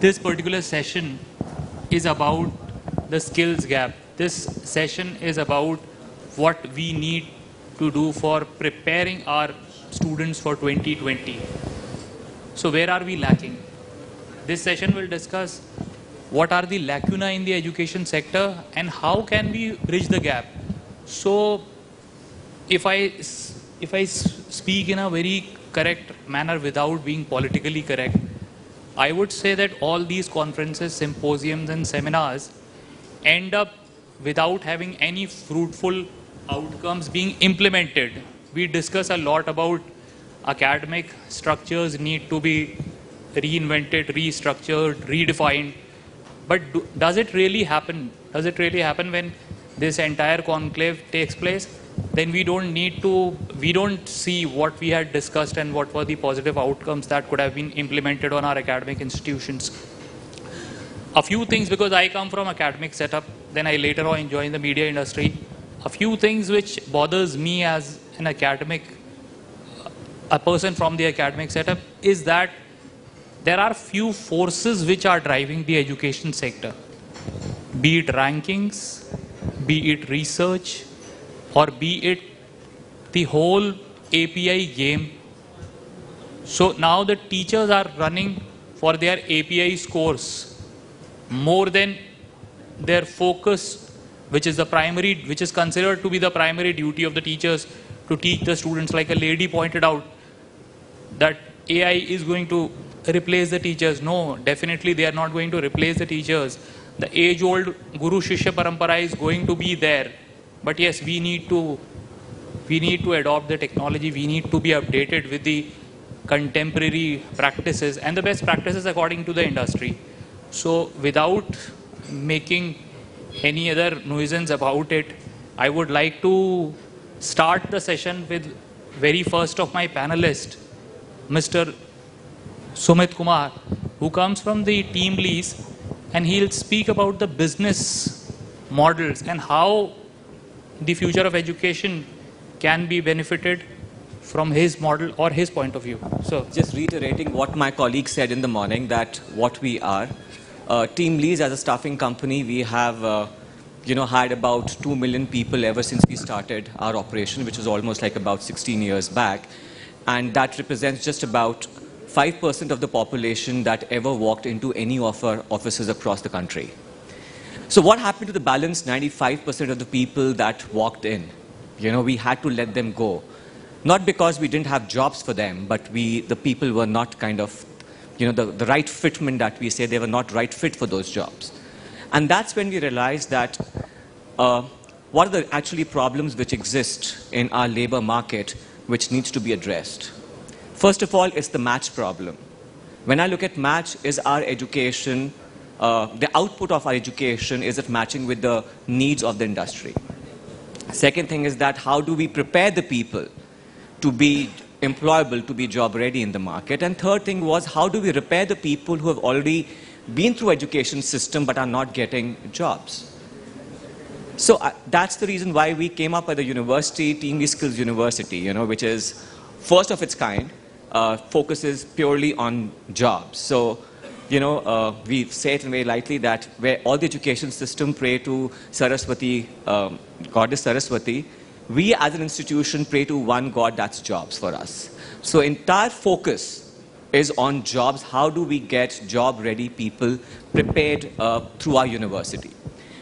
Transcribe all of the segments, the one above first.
This particular session is about the skills gap. This session is about what we need to do for preparing our students for 2020. So where are we lacking? This session will discuss what are the lacuna in the education sector and how can we bridge the gap. So if I speak in a very correct manner without being politically correct, I would say that all these conferences, symposiums and seminars end up without having any fruitful outcomes being implemented. We discuss a lot about academic structures need to be reinvented, restructured, redefined. But does it really happen? Does it really happen when this entire conclave takes place? Then we don't see what we had discussed and what were the positive outcomes that could have been implemented on our academic institutions. A few things, because I come from academic setup, then I later on joined the media industry. A few things which bothers me as an academic, a person from the academic setup, is that there are few forces which are driving the education sector. Be it rankings, be it research, or be it the whole API game. So now the teachers are running for their API scores more than their focus, which is considered to be the primary duty of the teachers, to teach the students. Like a lady pointed out that AI is going to replace the teachers. No, definitely they are not going to replace the teachers. The age-old Guru Shishya Parampara is going to be there. But yes, we need to adopt the technology. We need to be updated with the contemporary practices and the best practices according to the industry. So without making any other nuisance about it, I would like to start the session with very first of my panelists, Mr. Sumit Kumar, who comes from the team lease, and he'll speak about the business models and how the future of education can be benefited from his model or his point of view. So, just reiterating what my colleague said in the morning, that what we are, Team Lease as a staffing company, we have hired about 2 million people ever since we started our operation, which was almost like about 16 years back. And that represents just about 5% of the population that ever walked into any of our offices across the country. So what happened to the balance 95% of the people that walked in? We had to let them go. Not because we didn't have jobs for them, but the people were not kind of, the right fitment that we say, they were not right fit for those jobs. And that's when we realized that what are the actually problems which exist in our labor market which needs to be addressed. First of all, it's the match problem. When I look at match, is our education, the output of our education, is it matching with the needs of the industry? Second thing is that how do we prepare the people to be employable, to be job ready in the market? And third thing was, how do we repair the people who have already been through education system but are not getting jobs? So that's the reason why we came up with the university, Team Lease Skills University, which is first of its kind, focuses purely on jobs. So, we say it very lightly that where all the education system pray to Saraswati, Goddess Saraswati, we as an institution pray to one God, that's jobs for us. So entire focus is on jobs. How do we get job-ready people prepared through our university?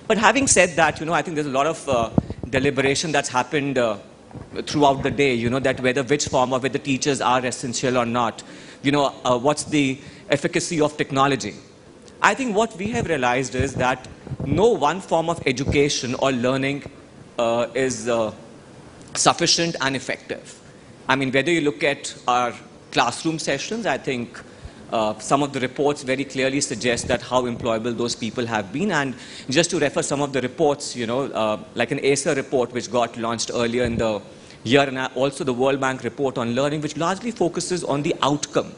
But having said that, I think there's a lot of deliberation that's happened throughout the day, that which form of whether teachers are essential or not, what's the efficacy of technology. I think what we have realized is that no one form of education or learning is sufficient and effective. I mean, whether you look at our classroom sessions, I think some of the reports very clearly suggest that how employable those people have been. And just to refer some of the reports, like an ACER report which got launched earlier in the year, and also the World Bank report on learning, which largely focuses on the outcome.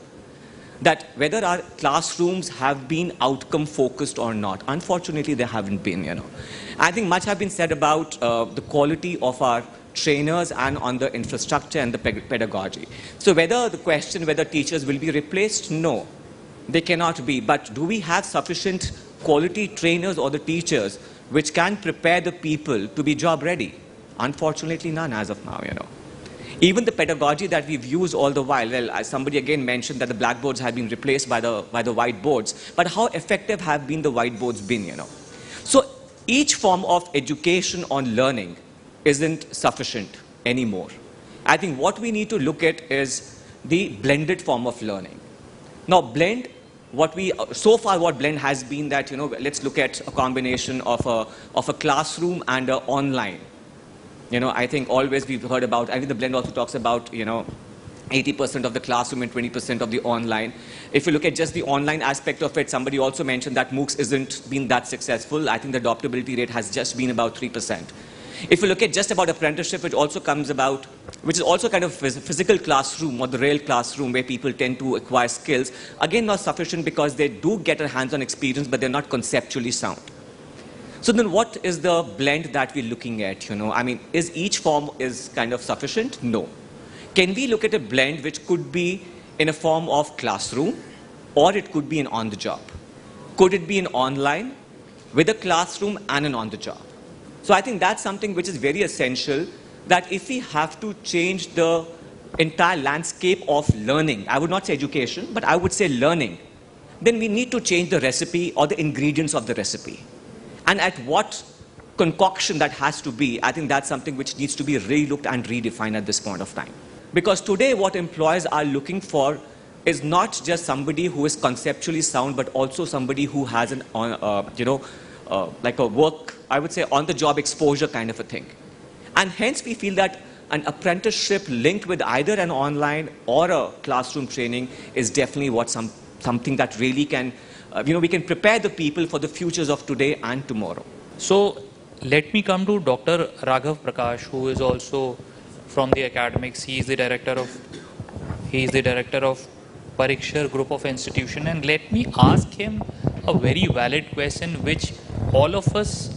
That whether our classrooms have been outcome focused or not. Unfortunately, they haven't been, I think much have been said about the quality of our trainers and on the infrastructure and the pedagogy. So whether the question whether teachers will be replaced, no. They cannot be. But do we have sufficient quality trainers or the teachers which can prepare the people to be job ready? Unfortunately, none as of now, Even the pedagogy that we've used all the while, well, as somebody again mentioned that the blackboards have been replaced by the whiteboards, but how effective have been the whiteboards been, So each form of education on learning isn't sufficient anymore. I think what we need to look at is the blended form of learning. Now, blend, so far what blend has been that, let's look at a combination of a classroom and an online. I think always we've heard about, I think the blend also talks about, 80% of the classroom and 20% of the online. If you look at just the online aspect of it, somebody also mentioned that MOOCs isn't been that successful. I think the adoptability rate has just been about 3%. If you look at just about apprenticeship, which also comes about, which is also kind of physical classroom or the real classroom where people tend to acquire skills, again not sufficient because they do get a hands-on experience, but they're not conceptually sound. So then what is the blend that we're looking at, I mean, is each form is kind of sufficient? No. Can we look at a blend which could be in a form of classroom, or it could be an on-the-job? Could it be an online with a classroom and an on-the-job? So I think that's something which is very essential, that if we have to change the entire landscape of learning, I would not say education, but I would say learning, then we need to change the recipe or the ingredients of the recipe. And at what concoction that has to be, I think that's something which needs to be relooked and redefined at this point of time. Because today what employers are looking for is not just somebody who is conceptually sound, but also somebody who has an, like a work, I would say, on-the-job exposure kind of a thing. And hence we feel that an apprenticeship linked with either an online or a classroom training is definitely what something that really can, we can prepare the people for the futures of today and tomorrow. So let me come to Dr. Raghav Prakash, who is also from the academics. He is the director of Parikshar Group of Institution, and let me ask him a very valid question which all of us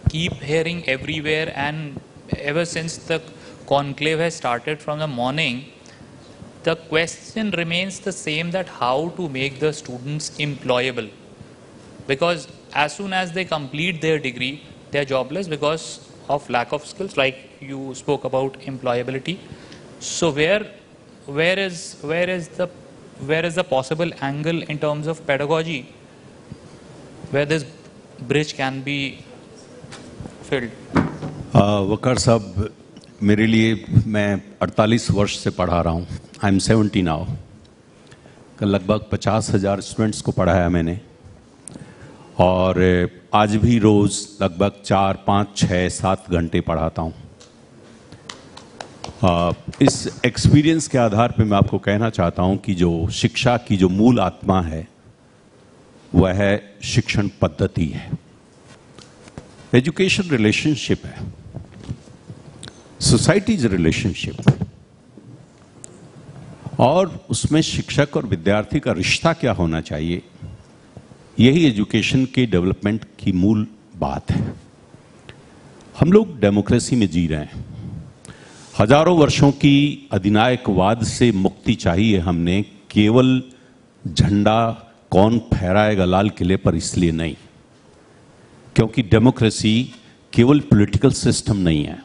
keep hearing everywhere, and ever since the conclave has started from the morning, the question remains the same, that how to make the students employable. Because as soon as they complete their degree, they are jobless because of lack of skills, like you spoke about employability. So where is the possible angle in terms of pedagogy where this bridge can be filled? वकार साहब, मेरे लिए मैं 48 वर्ष से पढ़ा रहा हूँ. I am 70 now. लगभग 50,000 स्टूडेंट्स को पढ़ाया मैंने, और आज भी रोज़ लगभग 4, 5, 6, 7 घंटे पढ़ाता हूँ. इस एक्सपीरियंस के आधार पे मैं आपको कहना चाहता हूँ कि जो शिक्षा की जो मूल आत्मा है वह है शिक्षण पद्धति है. एजुकेशन रिलेशनशिप है, सोसाइटी इज रिलेशनशिप, और उसमें शिक्षक और विद्यार्थी का रिश्ता क्या होना चाहिए, यही एजुकेशन के डेवलपमेंट की मूल बात है. हम लोग डेमोक्रेसी में जी रहे हैं. हजारों वर्षों की अधिनायकवाद से मुक्ति चाहिए हमने, केवल झंडा कौन फहराएगा लाल किले पर इसलिए नहीं, क्योंकि डेमोक्रेसी केवल पॉलिटिकल सिस्टम नहीं है,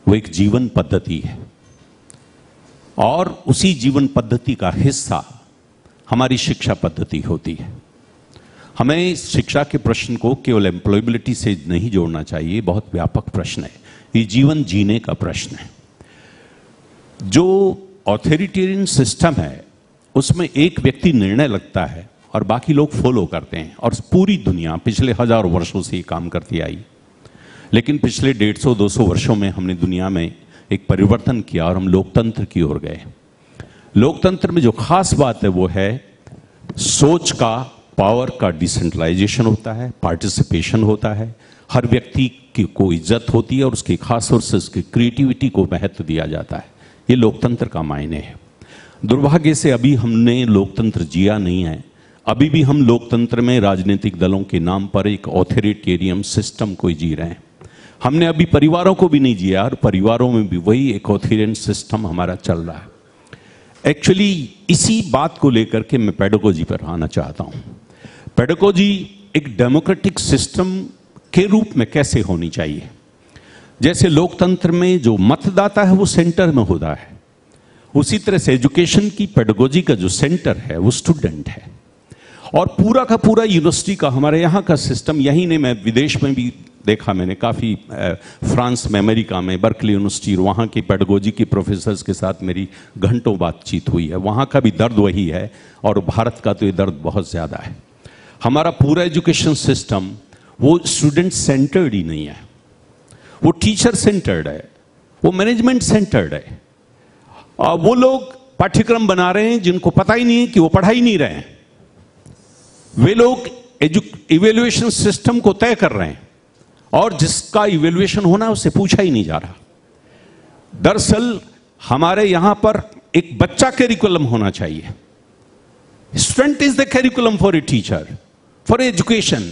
वो एक जीवन पद्धति है. और उसी जीवन पद्धति का हिस्सा हमारी शिक्षा पद्धति होती है. हमें शिक्षा के प्रश्न को केवल एम्प्लॉयबिलिटी से नहीं जोड़ना चाहिए, बहुत व्यापक प्रश्न है. ये जीवन जीने का प्रश्न है. जो ऑथोरिटेरियन सिस्टम है उसमें एक व्यक्ति निर्णय लगता है और बाकी लोग फॉलो करते हैं, और पूरी दुनिया पिछले हजारों वर्षों से ये काम करती आई. लेकिन पिछले 150-200 वर्षों में हमने दुनिया में एक परिवर्तन किया और हम लोकतंत्र की ओर गए. लोकतंत्र में जो खास बात है वो है सोच का, पावर का डिसेंट्रलाइजेशन होता है, पार्टिसिपेशन होता है, हर व्यक्ति की को इज्जत होती है और उसकी खास तौर से उसकी क्रिएटिविटी को महत्व दिया जाता है. ये लोकतंत्र का मायने है. दुर्भाग्य से अभी हमने लोकतंत्र जिया नहीं है. अभी भी हम लोकतंत्र में राजनीतिक दलों के नाम पर एक ऑथोरिटेरियन सिस्टम को जी रहे हैं. हमने अभी परिवारों को भी नहीं जिया, और परिवारों में भी वही एक ऑथोरिटेरियन सिस्टम हमारा चल रहा है. एक्चुअली इसी बात को लेकर के मैं पेडागोजी पर आना चाहता हूं। पेडागोजी एक डेमोक्रेटिक सिस्टम के रूप में कैसे होनी चाहिए। जैसे लोकतंत्र में जो मतदाता है वो सेंटर में होता है, उसी तरह से एजुकेशन की पेडागोजी का जो सेंटर है वो स्टूडेंट है। और पूरा का पूरा यूनिवर्सिटी का हमारे यहाँ का सिस्टम, यही नहीं, मैं विदेश में भी देखा, मैंने काफ़ी फ्रांस में, अमेरिका में, बर्कली यूनिवर्सिटी, वहाँ की पेडागोजी के प्रोफेसर्स के साथ मेरी घंटों बातचीत हुई है। वहाँ का भी दर्द वही है और भारत का तो ये दर्द बहुत ज़्यादा है। हमारा पूरा एजुकेशन सिस्टम वो स्टूडेंट सेंटर्ड ही नहीं है, वो टीचर सेंटर्ड है, वो मैनेजमेंट सेंटर्ड है। वो लोग पाठ्यक्रम बना रहे हैं जिनको पता ही नहीं है कि वो पढ़ा ही नहीं रहे हैं। वे लोग इवैल्यूएशन सिस्टम को तय कर रहे हैं और जिसका इवैल्यूएशन होना है उससे पूछा ही नहीं जा रहा। दरअसल हमारे यहां पर एक बच्चा करिकुलम होना चाहिए। Student is the curriculum for a teacher, for education,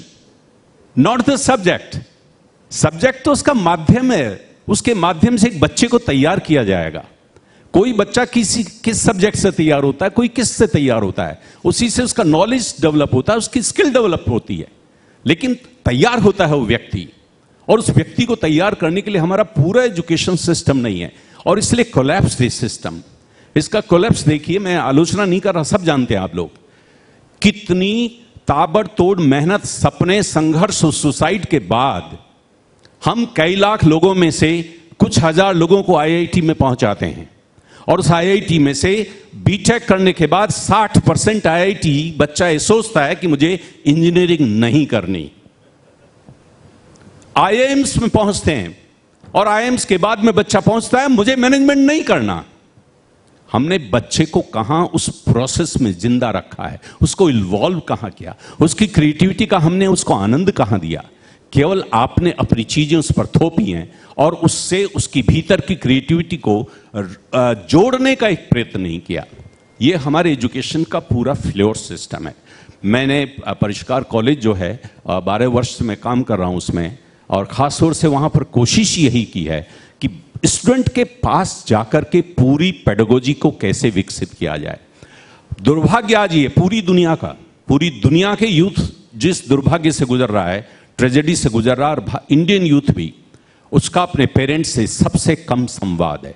not the subject. Subject तो उसका माध्यम है, उसके माध्यम से एक बच्चे को तैयार किया जाएगा। कोई बच्चा किस सब्जेक्ट से तैयार होता है, कोई किस से तैयार होता है, उसी से उसका नॉलेज डेवलप होता है, उसकी स्किल डेवलप होती है। लेकिन तैयार होता है वो व्यक्ति, और उस व्यक्ति को तैयार करने के लिए हमारा पूरा एजुकेशन सिस्टम नहीं है, और इसलिए कोलैप्स है सिस्टम। इसका कोलैप्स देखिए, मैं आलोचना नहीं कर रहा, सब जानते हैं आप लोग कितनी ताबड़तोड़ मेहनत, सपने, संघर्ष और सुसाइड के बाद हम कई लाख लोगों में से कुछ हजार लोगों को आईआईटी में पहुंचाते हैं, और उस आईआईटी में से बीटेक करने के बाद 60% आईआईटी बच्चा ये सोचता है कि मुझे इंजीनियरिंग नहीं करनी। आईआईएम्स में पहुंचते हैं और आईआईएम्स के बाद में बच्चा पहुंचता है मुझे मैनेजमेंट नहीं करना। हमने बच्चे को कहां उस प्रोसेस में जिंदा रखा है, उसको इन्वॉल्व कहां किया, उसकी क्रिएटिविटी का हमने उसको आनंद कहां दिया। केवल आपने अपनी चीजें उस पर थोपी हैं और उससे उसकी भीतर की क्रिएटिविटी को जोड़ने का एक प्रयत्न नहीं किया। यह हमारे एजुकेशन का पूरा फ्लोर सिस्टम है। मैंने परिष्कार कॉलेज जो है 12 वर्ष से मैं काम कर रहा हूं उसमें, और खास तौर से वहां पर कोशिश यही की है कि स्टूडेंट के पास जाकर के पूरी पेडागोजी को कैसे विकसित किया जाए। दुर्भाग्य आज ये पूरी दुनिया के यूथ जिस दुर्भाग्य से गुजर रहा है, ट्रेजेडी से गुजर रहा है, और इंडियन यूथ भी, उसका अपने पेरेंट्स से सबसे कम संवाद है।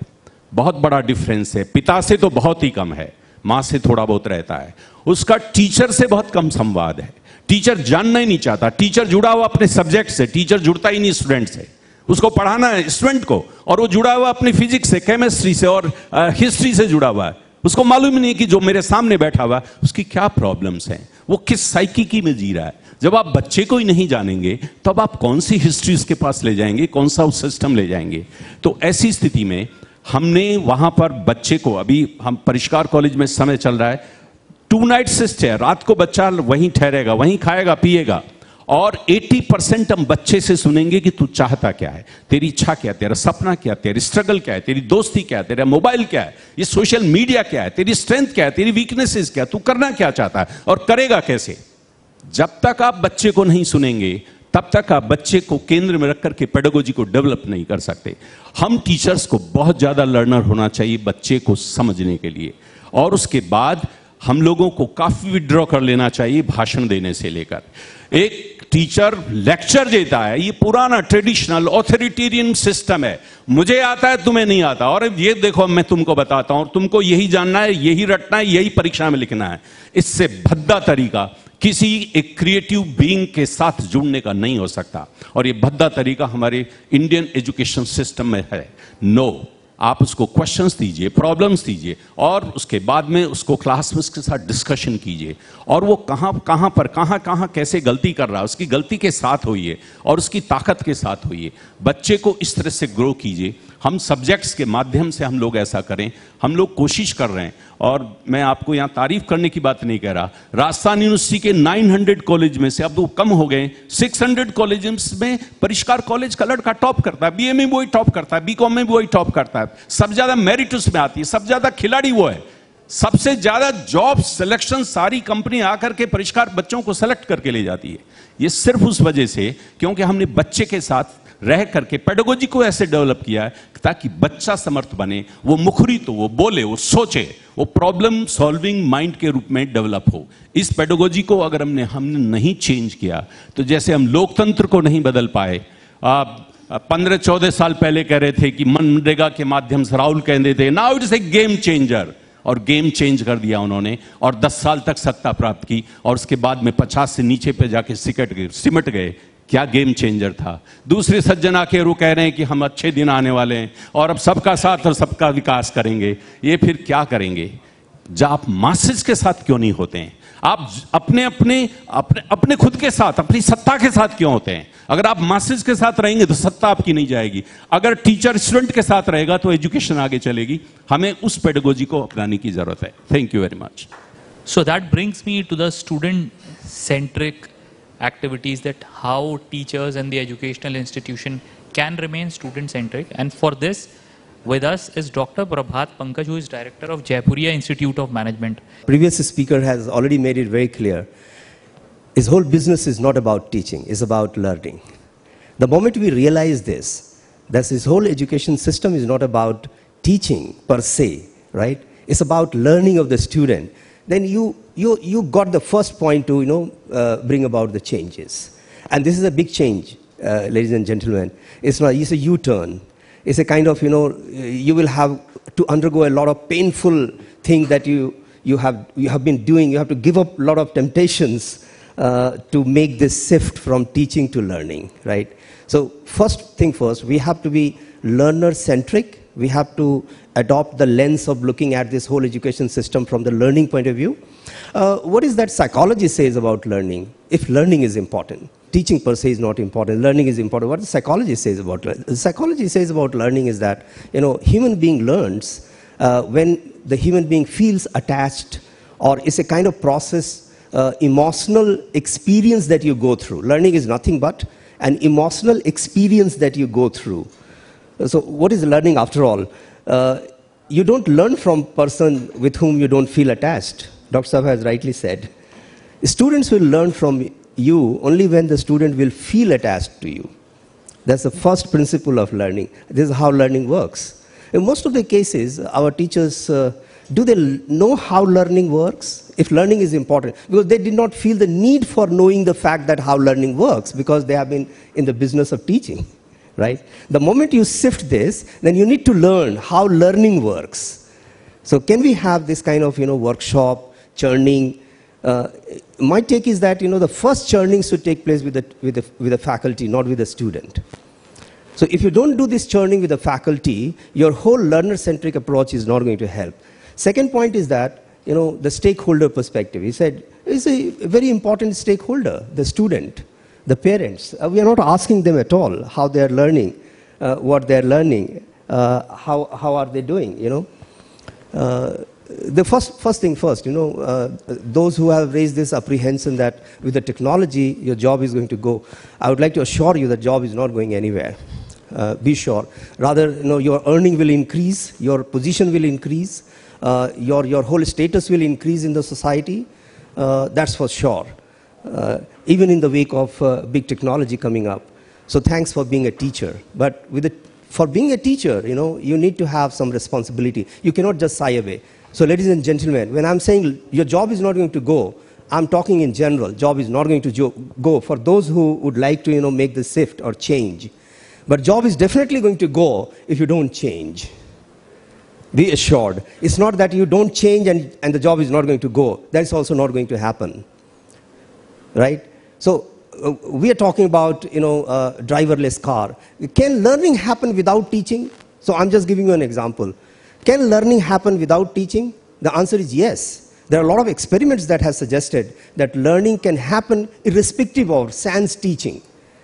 बहुत बड़ा डिफरेंस है। पिता से तो बहुत ही कम है, मां से थोड़ा बहुत रहता है। उसका टीचर से बहुत कम संवाद है। टीचर जानना ही नहीं चाहता। टीचर जुड़ा हुआ अपने सब्जेक्ट से, टीचर जुड़ता ही नहीं स्टूडेंट से। उसको पढ़ाना है स्टूडेंट को, और वो जुड़ा हुआ अपनी फिजिक्स से, केमिस्ट्री से और हिस्ट्री से जुड़ा हुआ है। उसको मालूम ही नहीं कि जो मेरे सामने बैठा हुआ उसकी क्या प्रॉब्लम्स हैं, वो किस साइकिकी में जी रहा है। जब आप बच्चे को ही नहीं जानेंगे तब आप कौन सी हिस्ट्री उसके पास ले जाएंगे, कौन सा उस सिस्टम ले जाएंगे। तो ऐसी स्थिति में हमने वहां पर बच्चे को, अभी हम परिष्कार कॉलेज में समय चल रहा है, 2 नाइट स्टे है, रात को बच्चा वहीं ठहरेगा, वहीं खाएगा पिएगा, और 80% हम बच्चे से सुनेंगे कि तू चाहता क्या है, तेरी इच्छा क्या है, तेरा सपना क्या है, तेरी स्ट्रगल क्या है, तेरी दोस्ती क्या है, तेरा मोबाइल क्या है, ये सोशल मीडिया क्या है, तेरी स्ट्रेंथ क्या है, तेरी वीकनेसेस क्या है, तू करना क्या चाहता है और करेगा कैसे। जब तक आप बच्चे को नहीं सुनेंगे तब तक आप बच्चे को केंद्र में रखकर के पेडागोजी को डेवलप नहीं कर सकते। हम टीचर्स को बहुत ज्यादा लर्नर होना चाहिए बच्चे को समझने के लिए, और उसके बाद हम लोगों को काफी विड्रॉ कर लेना चाहिए भाषण देने से लेकर। एक टीचर लेक्चर देता है, ये पुराना ट्रेडिशनल ऑथोरिटेरियन सिस्टम है, मुझे आता है तुम्हें नहीं आता, और ये देखो मैं तुमको बताता हूं, तुमको यही जानना है, यही रटना है, यही परीक्षा में लिखना है। इससे भद्दा तरीका किसी एक क्रिएटिव बीइंग के साथ जुड़ने का नहीं हो सकता, और ये भद्दा तरीका हमारे इंडियन एजुकेशन सिस्टम में है। नो, आप उसको क्वेश्चंस दीजिए, प्रॉब्लम्स दीजिए, और उसके बाद में उसको क्लास में उसके साथ डिस्कशन कीजिए, और वो कहाँ कैसे गलती कर रहा है उसकी गलती के साथ होइए और उसकी ताकत के साथ होइए। बच्चे को इस तरह से ग्रो कीजिए। हम सब्जेक्ट्स के माध्यम से हम लोग ऐसा करें, हम लोग कोशिश कर रहे हैं। और मैं आपको यहाँ तारीफ करने की बात नहीं कह रहा, राजस्थान यूनिवर्सिटी के 900 कॉलेज में से अब वो कम हो गए, 600 कॉलेज में परिष्कार कॉलेज का लड़का टॉप करता है, बीए में वही टॉप करता है, बीकॉम में भी वही टॉप करता है, सबसे ज्यादा मेरिट उसमें आती है, सबसे ज्यादा खिलाड़ी वो है, सबसे ज्यादा जॉब सिलेक्शन सारी कंपनी आकर के परिष्कार बच्चों को सेलेक्ट करके ले जाती है। ये सिर्फ उस वजह से क्योंकि हमने बच्चे के साथ रह करके पेडागोजी को ऐसे डेवलप किया है ताकि बच्चा समर्थ बने, वो मुखरी तो वो बोले, वो सोचे, वो प्रॉब्लम सॉल्विंग माइंड के रूप में डेवलप हो। इस पेडागोजी को अगर हमने नहीं चेंज किया, तो जैसे हम लोकतंत्र को नहीं बदल पाए, 15-14 साल पहले कह रहे थे कि मनरेगा के माध्यम से, राहुल कहते थे now it is a game changer, और गेम चेंज कर दिया उन्होंने, और 10 साल तक सत्ता प्राप्त की, और उसके बाद में 50 से नीचे पे जाके सिमट गए। क्या गेम चेंजर था। दूसरे सज्जन आके वो कह रहे हैं कि हम अच्छे दिन आने वाले हैं और अब सबका साथ और सबका विकास करेंगे। ये फिर क्या करेंगे? जब आप मासेस के साथ क्यों नहीं होते हैं? आप अपने खुद के साथ, अपनी सत्ता के साथ क्यों होते हैं? अगर आप मासेस के साथ रहेंगे तो सत्ता आपकी नहीं जाएगी। अगर टीचर स्टूडेंट के साथ रहेगा तो एजुकेशन आगे चलेगी। हमें उस पेडागोजी को अपनाने की जरूरत है। Thank you very much. So that brings me to the student-centric activities, that how teachers and the educational institution can remain student-centric. And for this, with us is Dr. Prabhat Pankaj, who is director of Jaipuria Institute of Management. Previous speaker has already made it very clear. His whole business is not about teaching, it's about learning. The moment we realize this, that his whole education system is not about teaching per se, right? It's about learning of the student. Then you got the first point to bring about the changes, and this is a big change, ladies and gentlemen. It's a U-turn. It's a kind of you will have to undergo a lot of painful thing that you have been doing. You have to give up a lot of temptations to make this shift from teaching to learning, right? So first thing first, we have to be learner-centric. We have to adopt the lens of looking at this whole education system from the learning point of view. What is that psychology says about learning? If learning is important, teaching per se is not important, learning is important. What the psychology says about learning? The psychology says about learning is that, human being learns when the human being feels attached, or it's a kind of process, emotional experience that you go through. Learning is nothing but an emotional experience that you go through. So what is learning after all? You don't learn from a person with whom you don't feel attached. Dr. Saab has rightly said. Students will learn from you only when the student will feel attached to you. That's the first principle of learning. This is how learning works. In most of the cases, our teachers, do they know how learning works? If learning is important, because they did not feel the need for knowing the fact that how learning works, because they have been in the business of teaching. Right? The moment you shift this, then you need to learn how learning works. So can we have this kind of workshop, churning? My take is that the first churning should take place with the faculty, not with the student. So if you don't do this churning with the faculty, your whole learner-centric approach is not going to help. Second point is that the stakeholder perspective. He said it's a very important stakeholder, the student. The parents, we are not asking them at all how they are learning, what they are learning, how are they doing, The first thing first, those who have raised this apprehension that with the technology your job is going to go, I would like to assure you that job is not going anywhere. Be sure. Rather, your earning will increase, your position will increase, your whole status will increase in the society. That's for sure. Even in the wake of big technology coming up. So thanks for being a teacher. But for being a teacher, you need to have some responsibility. You cannot just shy away. So ladies and gentlemen, when I'm saying your job is not going to go, I'm talking in general. Job is not going to go for those who would like to make the shift or change. But job is definitely going to go if you don't change. Be assured. It's not that you don't change and the job is not going to go. That's also not going to happen. Right? So we are talking about driverless car. Can learning happen without teaching? So I'm just giving you an example. Can learning happen without teaching? The answer is yes. There are a lot of experiments that have suggested that learning can happen irrespective of sans teaching.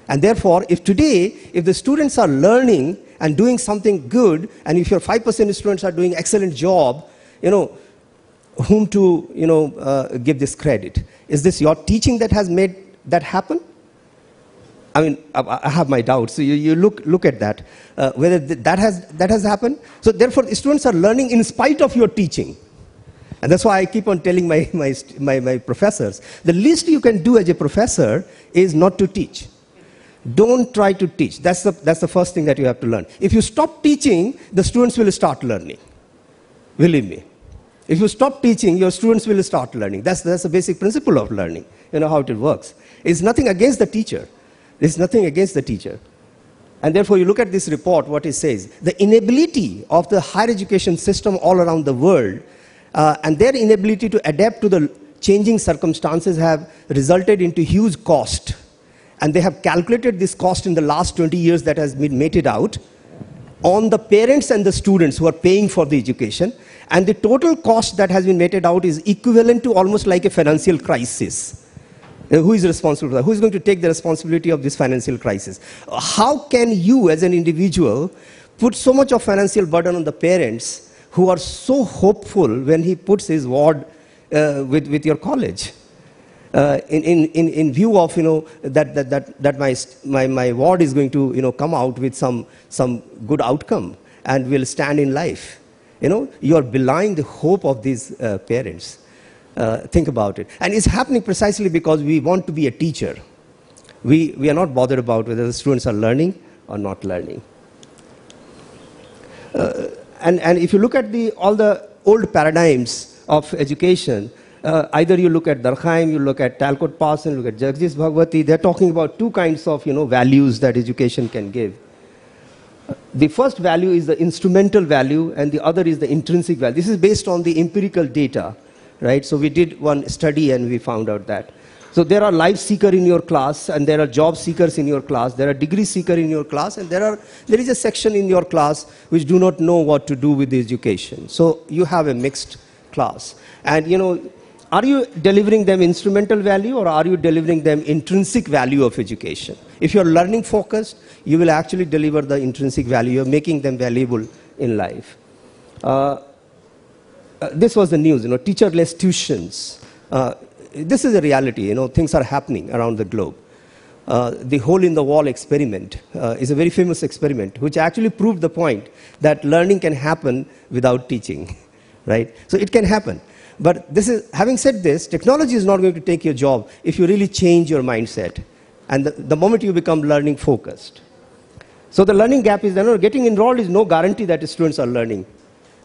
And therefore, if the students are learning and doing something good, and if your 5% students are doing excellent job, whom to give this credit? Is this your teaching that has made that happen? I mean, I have my doubts. So you look at that, whether that has happened. So therefore, students are learning in spite of your teaching, and that's why I keep on telling my professors, the least you can do as a professor is not to teach. Don't try to teach. That's the first thing that you have to learn. If you stop teaching, the students will start learning. Believe me. If you stop teaching, your students will start learning. That's the basic principle of learning. You know how it works. It's nothing against the teacher. There's nothing against the teacher. And therefore, you look at this report, what it says. The inability of the higher education system all around the world and their inability to adapt to the changing circumstances have resulted into huge cost. And they have calculated this cost in the last 20 years that has been meted out on the parents and the students who are paying for the education. And the total cost that has been meted out is equivalent to almost like a financial crisis. Who is responsible for that? Who is going to take the responsibility of this financial crisis? How can you as an individual put so much of financial burden on the parents who are so hopeful when he puts his ward with your college? In view of that my ward is going to come out with some good outcome and will stand in life. You are belying the hope of these parents. Think about it. And it's happening precisely because we want to be a teacher. We are not bothered about whether the students are learning or not learning. And if you look at all the old paradigms of education, either you look at Durkheim, you look at Talcott Parsons, you look at Jagdish Bhagwati, they're talking about two kinds of values that education can give. The first value is the instrumental value, and the other is the intrinsic value. This is based on the empirical data, right? So we did one study and we found out that. So there are life seekers in your class, and there are job seekers in your class, there are degree seekers in your class, and there is a section in your class which do not know what to do with the education. So you have a mixed class. And are you delivering them instrumental value, or are you delivering them intrinsic value of education? If you're learning focused, you will actually deliver the intrinsic value. You're making them valuable in life. This was the news, teacherless tuitions. This is a reality, things are happening around the globe. The hole-in-the-wall experiment is a very famous experiment, which actually proved the point that learning can happen without teaching, right? So it can happen. But having said this, technology is not going to take your job if you really change your mindset. And the moment you become learning focused. So the learning gap is, getting enrolled is no guarantee that the students are learning,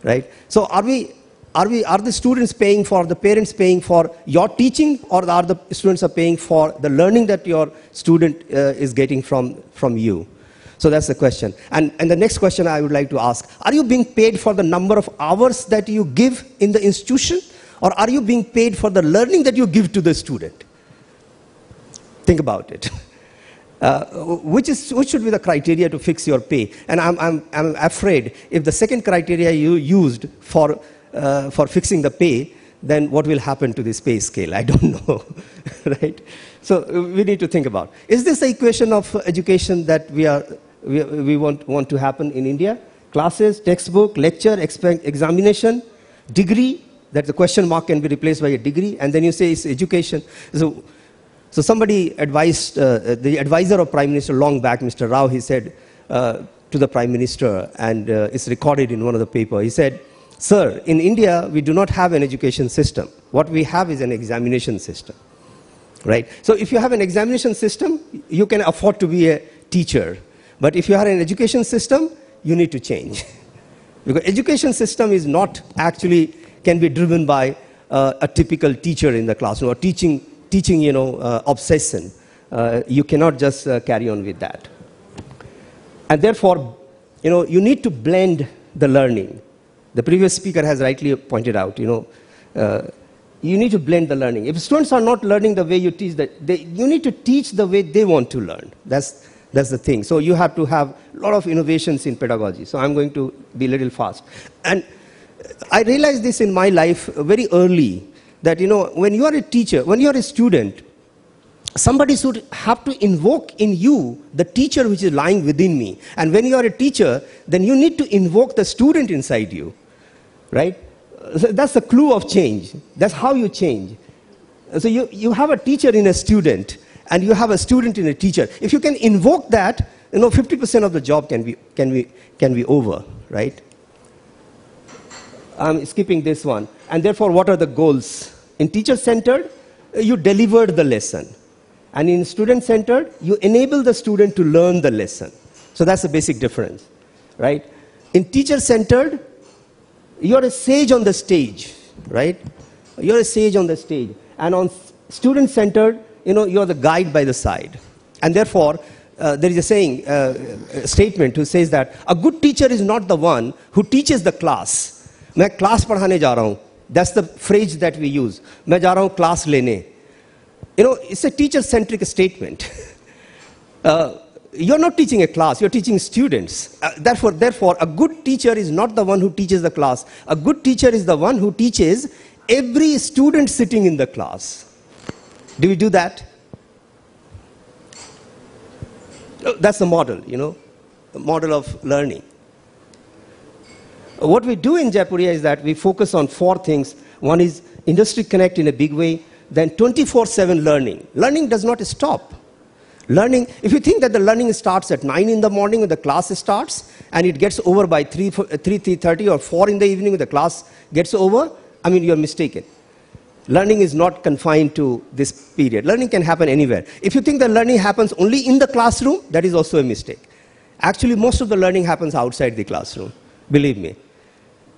right? So are the students paying for, the parents paying for your teaching, or are the students are paying for the learning that your student is getting from you? So that's the question. And the next question I would like to ask, are you being paid for the number of hours that you give in the institution? Or are you being paid for the learning that you give to the student? Think about it. Which should be the criteria to fix your pay? And I'm afraid if the second criteria you used for fixing the pay, then what will happen to this pay scale? I don't know, right? So we need to think about. Is this the equation of education that we want to happen in India? Classes, textbook, lecture, examination, degree, that the question mark can be replaced by a degree, and then you say it's education. So somebody advised, the advisor of Prime Minister long back, Mr. Rao, he said to the Prime Minister, and it's recorded in one of the papers, he said, "Sir, in India, we do not have an education system. What we have is an examination system." Right? So if you have an examination system, you can afford to be a teacher. But if you have an education system, you need to change. Because education system is not actually can be driven by a typical teacher in the classroom or teaching obsession. You cannot just carry on with that. And therefore, you need to blend the learning. The previous speaker has rightly pointed out, you need to blend the learning. If students are not learning the way you teach, you need to teach the way they want to learn. That's the thing. So you have to have a lot of innovations in pedagogy. So I'm going to be a little fast. And I realized this in my life very early, that when you are a teacher, when you are a student, somebody should have to invoke in you the teacher which is lying within me. And when you are a teacher, then you need to invoke the student inside you, right? So that's the clue of change. That's how you change. So you have a teacher in a student, and you have a student in a teacher. If you can invoke that, 50% of the job can be over, right? I'm skipping this one. And therefore, what are the goals? In teacher-centered, you delivered the lesson. And in student-centered, you enable the student to learn the lesson. So that's the basic difference, right? In teacher-centered, you're a sage on the stage, right? You're a sage on the stage. And on student-centered, you're the guide by the side. And therefore, there is a saying, a statement who says that a good teacher is not the one who teaches the class. मैं class पढ़ाने जा रहा हूँ. That's the phrase that we use. मैं जा रहा हूँ class लेने. It's a teacher-centric statement. You're not teaching a class, you're teaching students. Therefore, a good teacher is not the one who teaches the class. A good teacher is the one who teaches every student sitting in the class. Do we do that? That's the model, the model of learning. What we do in Jaipuria is that we focus on 4 things. One is industry connect in a big way, then 24/7 learning. Learning does not stop. Learning, if you think that the learning starts at 9 in the morning when the class starts, and it gets over by 3:30 or 4 in the evening when the class gets over, you're mistaken. Learning is not confined to this period. Learning can happen anywhere. If you think that learning happens only in the classroom, that is also a mistake. Actually, most of the learning happens outside the classroom. Believe me.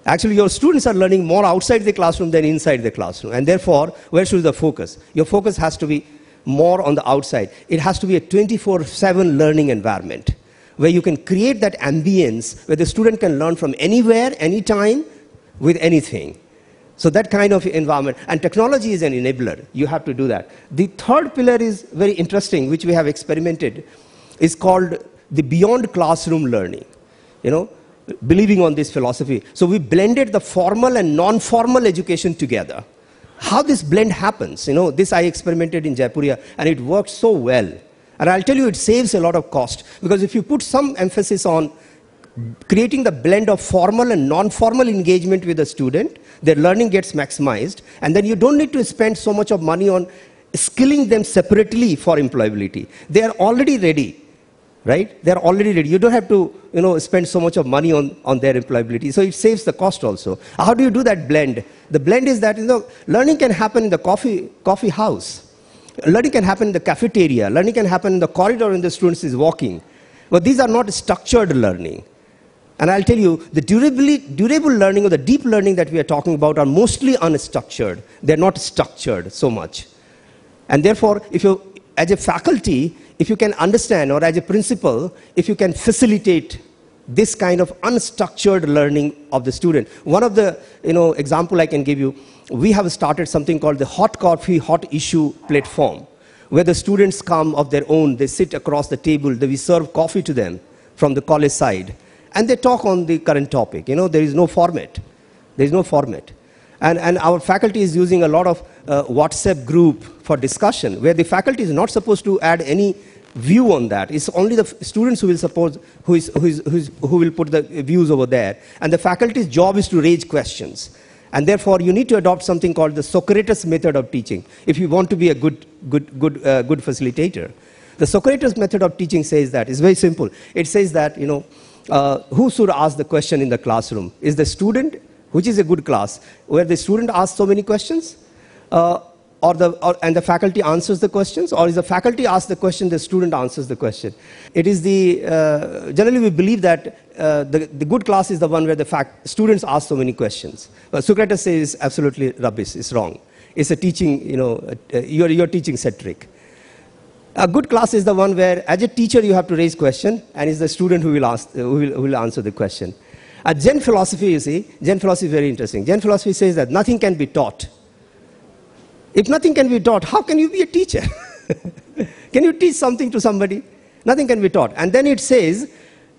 Actually, your students are learning more outside the classroom than inside the classroom. And therefore, where should the focus? Your focus has to be more on the outside. It has to be a 24/7 learning environment where you can create that ambience where the student can learn from anywhere, anytime, with anything. So that kind of environment. And technology is an enabler. You have to do that. The third pillar is very interesting, which we have experimented, is called the beyond classroom learning. Believing on this philosophy. So we blended the formal and non-formal education together. How this blend happens, this I experimented in Jaipuria, and it works so well. And I'll tell you, it saves a lot of cost. Because if you put some emphasis on creating the blend of formal and non-formal engagement with the student, their learning gets maximized, and then you don't need to spend so much of money on skilling them separately for employability. They are already ready, right? They are already ready. You don't have to, spend so much of money on their employability. So it saves the cost also. How do you do that blend? The blend is that, learning can happen in the coffee house. Learning can happen in the cafeteria. Learning can happen in the corridor when the students is walking. But these are not structured learning. And I'll tell you, the durable learning or the deep learning that we are talking about are mostly unstructured. They're not structured so much. And therefore, as a faculty, if you can understand, or as a principal, if you can facilitate this kind of unstructured learning of the student. One of the example I can give you, we have started something called the Hot Coffee, Hot Issue platform, where the students come of their own, they sit across the table, we serve coffee to them from the college side, and they talk on the current topic. There is no format. There is no format. And our faculty is using a lot of WhatsApp group for discussion, where the faculty is not supposed to add any view on that. It's only the students who will put the views over there. And the faculty's job is to raise questions. And therefore, you need to adopt something called the Socrates method of teaching if you want to be a good facilitator. The Socrates method of teaching says that, it's very simple. It says that, who should ask the question in the classroom? Is the student, which is a good class, where the student asks so many questions, and the faculty answers the questions, or is the faculty asks the question, the student answers the question? It is generally we believe that the good class is the one where the students ask so many questions. Socrates says absolutely rubbish, it's wrong. It's a teaching, you're teaching centric. A good class is the one where, as a teacher, you have to raise question, and it's the student who will answer the question. Zen philosophy, you see, Zen philosophy is very interesting. Zen philosophy says that nothing can be taught. If nothing can be taught, how can you be a teacher? Can you teach something to somebody? Nothing can be taught. And then it says,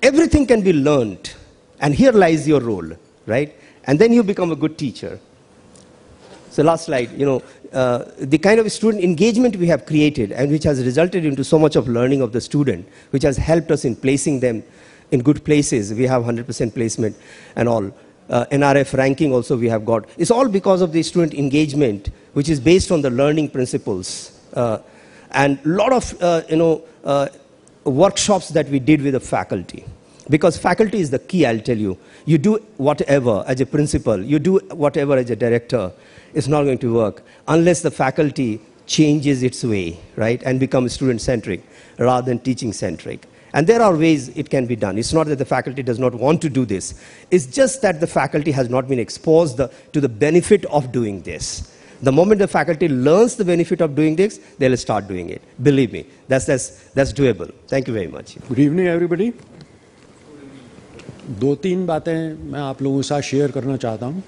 everything can be learned. And here lies your role, right? And then you become a good teacher. So last slide, the kind of student engagement we have created and which has resulted into so much of learning of the student, which has helped us in placing them in good places. We have 100% placement and all. NRF ranking also we have got. It's all because of the student engagement, which is based on the learning principles. And a lot of workshops that we did with the faculty. Because faculty is the key, I'll tell you. You do whatever as a principal, you do whatever as a director, it's not going to work unless the faculty changes its way, right, and becomes student-centric rather than teaching-centric. And there are ways it can be done. It's not that the faculty does not want to do this. It's just that the faculty has not been exposed to the benefit of doing this. The moment the faculty learns the benefit of doing this, they'll start doing it. Believe me, that's doable. Thank you very much. Good evening, everybody. दो तीन बातें मैं आप लोगों के साथ share करना चाहता हूँ.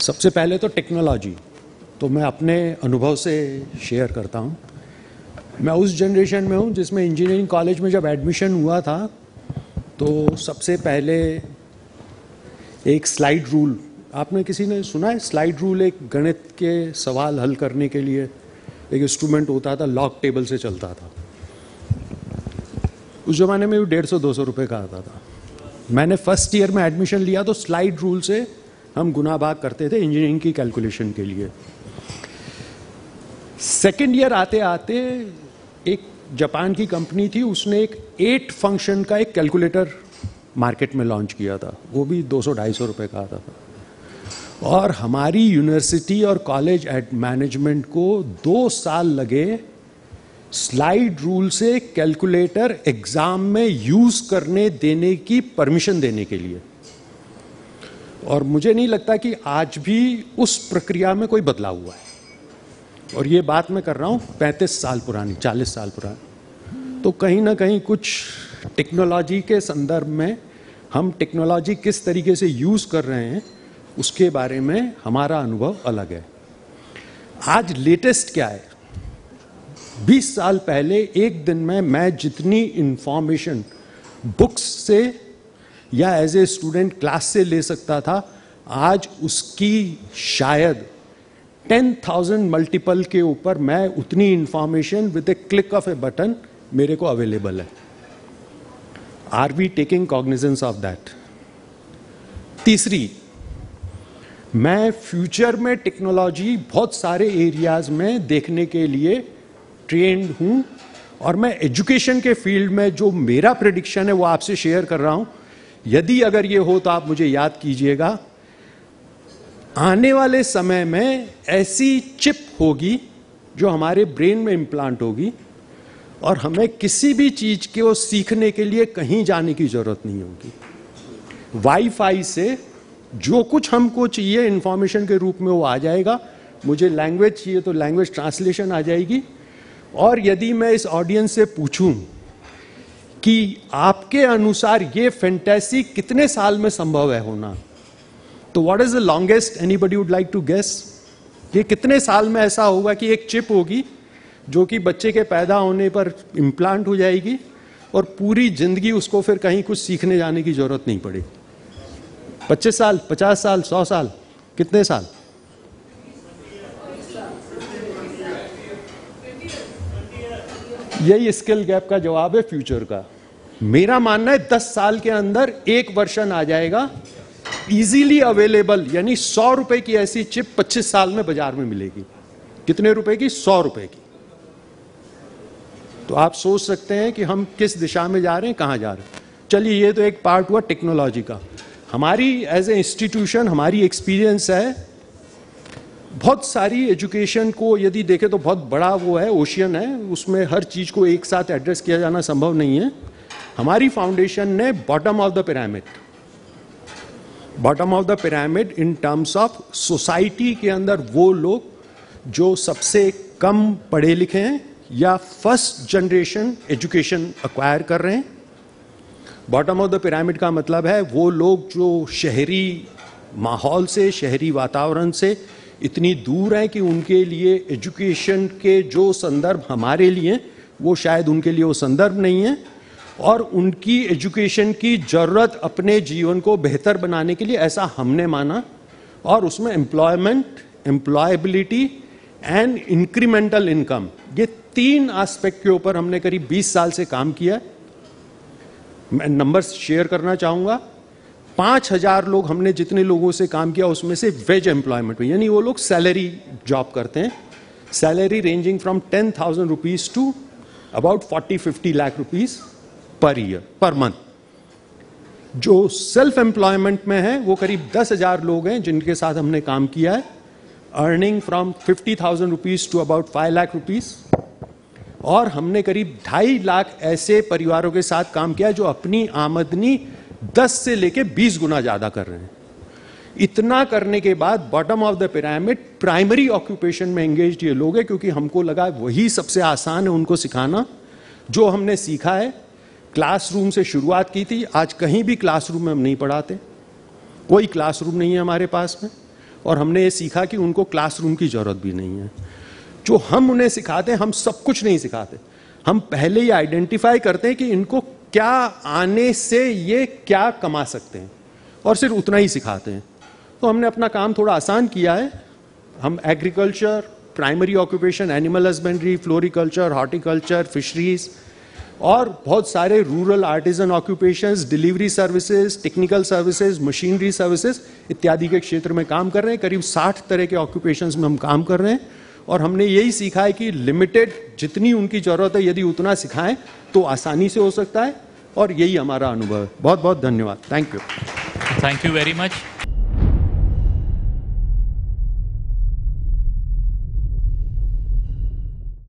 सबसे पहले तो टेक्नोलॉजी, तो मैं अपने अनुभव से शेयर करता हूँ. मैं उस जनरेशन में हूँ जिसमें इंजीनियरिंग कॉलेज में जब एडमिशन हुआ था तो सबसे पहले एक स्लाइड रूल, आपने किसी ने सुना है स्लाइड रूल? एक गणित के सवाल हल करने के लिए एक इंस्ट्रूमेंट होता था, लॉग टेबल से चलता था. उस ज़माने में भी 150-200 रुपये का आता था. मैंने फर्स्ट ईयर में एडमिशन लिया तो स्लाइड रूल से हम गुना भाग करते थे इंजीनियरिंग की कैलकुलेशन के लिए. सेकेंड ईयर आते आते एक जापान की कंपनी थी, उसने एक 8 फंक्शन का एक कैलकुलेटर मार्केट में लॉन्च किया था. वो भी 200-250 रुपये का आता था. और हमारी यूनिवर्सिटी और कॉलेज मैनेजमेंट को 2 साल लगे स्लाइड रूल से कैलकुलेटर एग्जाम में यूज करने देने की परमिशन देने के लिए. और मुझे नहीं लगता कि आज भी उस प्रक्रिया में कोई बदलाव हुआ है. और ये बात मैं कर रहा हूँ 35 साल पुरानी, 40 साल पुरानी. तो कहीं ना कहीं कुछ टेक्नोलॉजी के संदर्भ में हम टेक्नोलॉजी किस तरीके से यूज कर रहे हैं उसके बारे में हमारा अनुभव अलग है. आज लेटेस्ट क्या है? 20 साल पहले एक दिन में मैं जितनी इंफॉर्मेशन बुक्स से या एज ए स्टूडेंट क्लास से ले सकता था, आज उसकी शायद 10,000 मल्टीपल के ऊपर मैं उतनी information with a click of a button मेरे को अवेलेबल है. Are we taking cognizance of that? तीसरी, मैं फ्यूचर में टेक्नोलॉजी बहुत सारे एरियाज में देखने के लिए ट्रेंड हूं. और मैं एजुकेशन के फील्ड में जो मेरा प्रेडिक्शन है वो आपसे शेयर कर रहा हूं. यदि अगर ये हो तो आप मुझे याद कीजिएगा. आने वाले समय में ऐसी चिप होगी जो हमारे ब्रेन में इम्प्लांट होगी और हमें किसी भी चीज को सीखने के लिए कहीं जाने की जरूरत नहीं होगी. वाईफाई से जो कुछ हमको चाहिए इंफॉर्मेशन के रूप में वो आ जाएगा. मुझे लैंग्वेज चाहिए तो लैंग्वेज ट्रांसलेशन आ जाएगी. और यदि मैं इस ऑडियंस से पूछूं कि आपके अनुसार ये फैंटेसी कितने साल में संभव है होना, तो what is the longest anybody would like to guess? ये कितने साल में ऐसा होगा कि एक चिप होगी जो कि बच्चे के पैदा होने पर इम्प्लांट हो जाएगी और पूरी जिंदगी उसको फिर कहीं कुछ सीखने जाने की जरूरत नहीं पड़ेगी? 25 साल, 50 साल, 100 साल, कितने साल? यही स्किल गैप का जवाब है फ्यूचर का. मेरा मानना है 10 साल के अंदर एक वर्जन आ जाएगा इजीली अवेलेबल, यानी 100 रुपए की ऐसी चिप 25 साल में बाजार में मिलेगी. कितने रुपए की? 100 रुपए की. तो आप सोच सकते हैं कि हम किस दिशा में जा रहे हैं, कहां जा रहे हैं. चलिए, ये तो एक पार्ट हुआ टेक्नोलॉजी का. हमारी एज ए इंस्टीट्यूशन हमारी एक्सपीरियंस है, बहुत सारी एजुकेशन को यदि देखें तो बहुत बड़ा वो है, ओशियन है, उसमें हर चीज को एक साथ एड्रेस किया जाना संभव नहीं है. हमारी फाउंडेशन ने bottom of the pyramid in terms of society के अंदर वो लोग जो सबसे कम पढ़े लिखे हैं या फर्स्ट जनरेशन एजुकेशन एक्वायर कर रहे हैं. बॉटम ऑफ द पिरामिड का मतलब है वो लोग जो शहरी माहौल से, शहरी वातावरण से इतनी दूर हैं कि उनके लिए एजुकेशन के जो संदर्भ हमारे लिए वो शायद उनके लिए वो संदर्भ नहीं है. और उनकी एजुकेशन की जरूरत अपने जीवन को बेहतर बनाने के लिए, ऐसा हमने माना. और उसमें employment, employability and incremental income, ये 3 एस्पेक्ट के ऊपर हमने करीब 20 साल से काम किया. मैं नंबर्स शेयर करना चाहूंगा. 5,000 लोग हमने जितने लोगों से काम किया उसमें से वेज एम्प्लॉयमेंट में, यानी वो लोग सैलरी जॉब करते हैं. Salary ranging from 10,000 rupees to about 40-50 lakh rupees per year, per month. जो सेल्फ एम्प्लॉयमेंट में है वो करीब 10,000 लोग हैं जिनके साथ हमने काम किया है. Earning from 50,000 rupees to about 5 lakh rupees, और हमने करीब 2.5 लाख ऐसे परिवारों के साथ काम किया जो अपनी आमदनी 10 से लेके 20 गुना ज्यादा कर रहे हैं। इतना करने के बाद bottom of the pyramid primary occupation में एंगेज्ड ये लोग हैं, क्योंकि हमको लगा वही सबसे आसान है उनको सिखाना। जो हमने सीखा है, क्लासरूम से शुरुआत की थी, आज कहीं भी क्लासरूम में हम नहीं पढ़ाते, कोई क्लासरूम नहीं है हमारे पास में, और हमने ये सीखा कि उनको क्लासरूम की जरूरत भी नहीं है। जो हम उन्हें सिखाते हैं, हम सब कुछ नहीं सिखाते, हम पहले ही आइडेंटिफाई करते हैं कि इनको क्या आने से ये क्या कमा सकते हैं, और सिर्फ उतना ही सिखाते हैं। तो हमने अपना काम थोड़ा आसान किया है। हम agriculture, primary occupation, animal husbandry, floriculture, horticulture, fisheries और बहुत सारे rural artisan occupations, delivery services, technical services, machinery services इत्यादि के क्षेत्र में काम कर रहे हैं। करीब 60 तरह के ऑक्यूपेशंस में हम काम कर रहे हैं, और हमने यही सीखा है कि लिमिटेड जितनी उनकी जरूरत है, यदि उतना सिखाएं तो आसानी से हो सकता है, और यही हमारा अनुभव है। बहुत बहुत धन्यवाद। Thank you. Thank you very much.